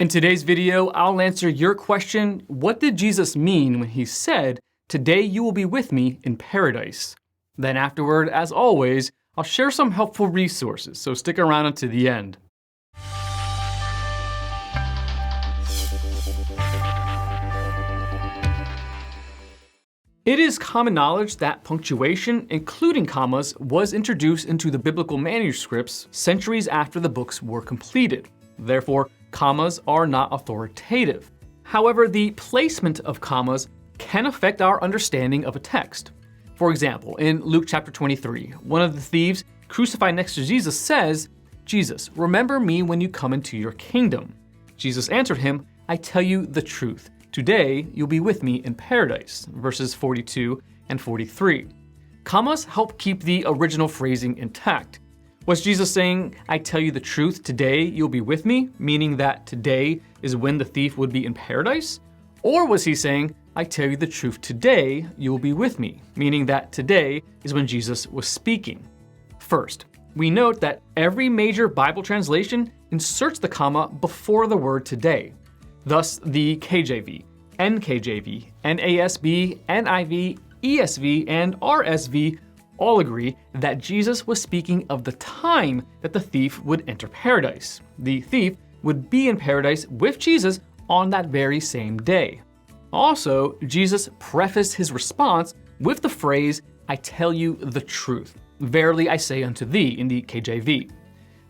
In today's video, I'll answer your question, what did Jesus mean when he said, "Today you will be with me in paradise"? Then afterward, as always, I'll share some helpful resources, so stick around until the end. It is common knowledge that punctuation, including commas, was introduced into the biblical manuscripts centuries after the books were completed. Therefore, commas are not authoritative. However, the placement of commas can affect our understanding of a text. For example, in Luke chapter 23, one of the thieves crucified next to Jesus says, "Jesus, remember me when you come into your kingdom." Jesus answered him, "I tell you the truth. Today you'll be with me in paradise." Verses 42 and 43. Commas help keep the original phrasing intact. Was Jesus saying, "I tell you the truth, today you'll be with me," meaning that today is when the thief would be in paradise? Or was he saying, "I tell you the truth, today you'll be with me," meaning that today is when Jesus was speaking? First, we note that every major Bible translation inserts the comma before the word today. Thus, the KJV, NKJV, NASB, NIV, ESV, and RSV all agree that Jesus was speaking of the time that the thief would enter paradise. The thief would be in paradise with Jesus on that very same day. Also, Jesus prefaced his response with the phrase, "I tell you the truth. Verily I say unto thee," in the KJV.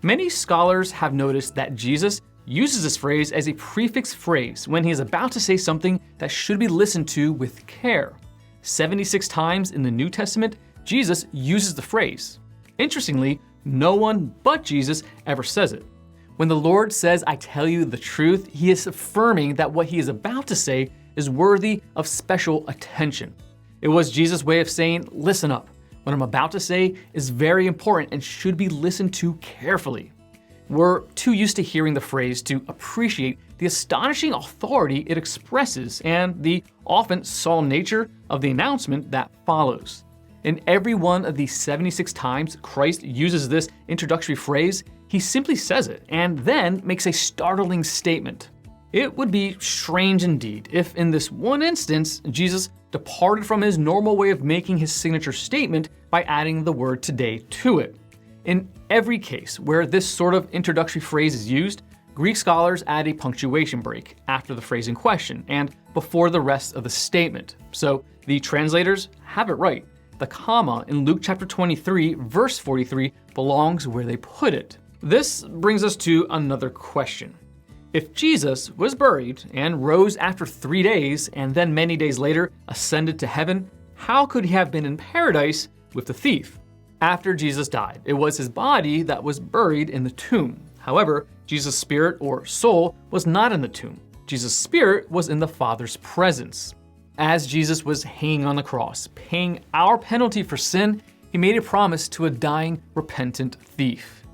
Many scholars have noticed that Jesus uses this phrase as a prefix phrase when he is about to say something that should be listened to with care. 76 times in the New Testament, Jesus uses the phrase. Interestingly, no one but Jesus ever says it. When the Lord says, "I tell you the truth," he is affirming that what he is about to say is worthy of special attention. It was Jesus' way of saying, "Listen up. What I'm about to say is very important and should be listened to carefully." We're too used to hearing the phrase to appreciate the astonishing authority it expresses and the often solemn nature of the announcement that follows. In every one of these 76 times Christ uses this introductory phrase, he simply says it and then makes a startling statement. It would be strange indeed if in this one instance, Jesus departed from his normal way of making his signature statement by adding the word "today" to it. In every case where this sort of introductory phrase is used, Greek scholars add a punctuation break after the phrase in question and before the rest of the statement. So the translators have it right. The comma in Luke chapter 23, verse 43 belongs where they put it. This brings us to another question. If Jesus was buried and rose after 3 days and then many days later ascended to heaven, how could he have been in paradise with the thief? After Jesus died, it was his body that was buried in the tomb. However, Jesus' spirit or soul was not in the tomb. Jesus' spirit was in the Father's presence. As Jesus was hanging on the cross, paying our penalty for sin, he made a promise to a dying, repentant thief.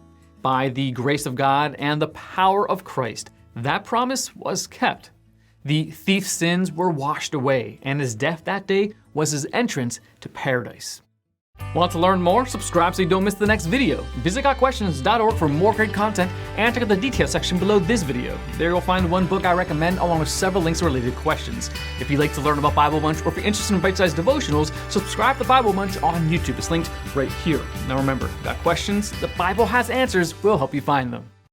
By the grace of God and the power of Christ, that promise was kept. The thief's sins were washed away, and his death that day was his entrance to paradise. Want to learn more? Subscribe so you don't miss the next video. Visit gotquestions.org for more great content and check out the details section below this video. There you'll find one book I recommend along with several links to related questions. If you'd like to learn about Bible Munch or if you're interested in bite-sized devotionals, subscribe to Bible Munch on YouTube. It's linked right here. Now remember, got questions? The Bible has answers. We'll help you find them.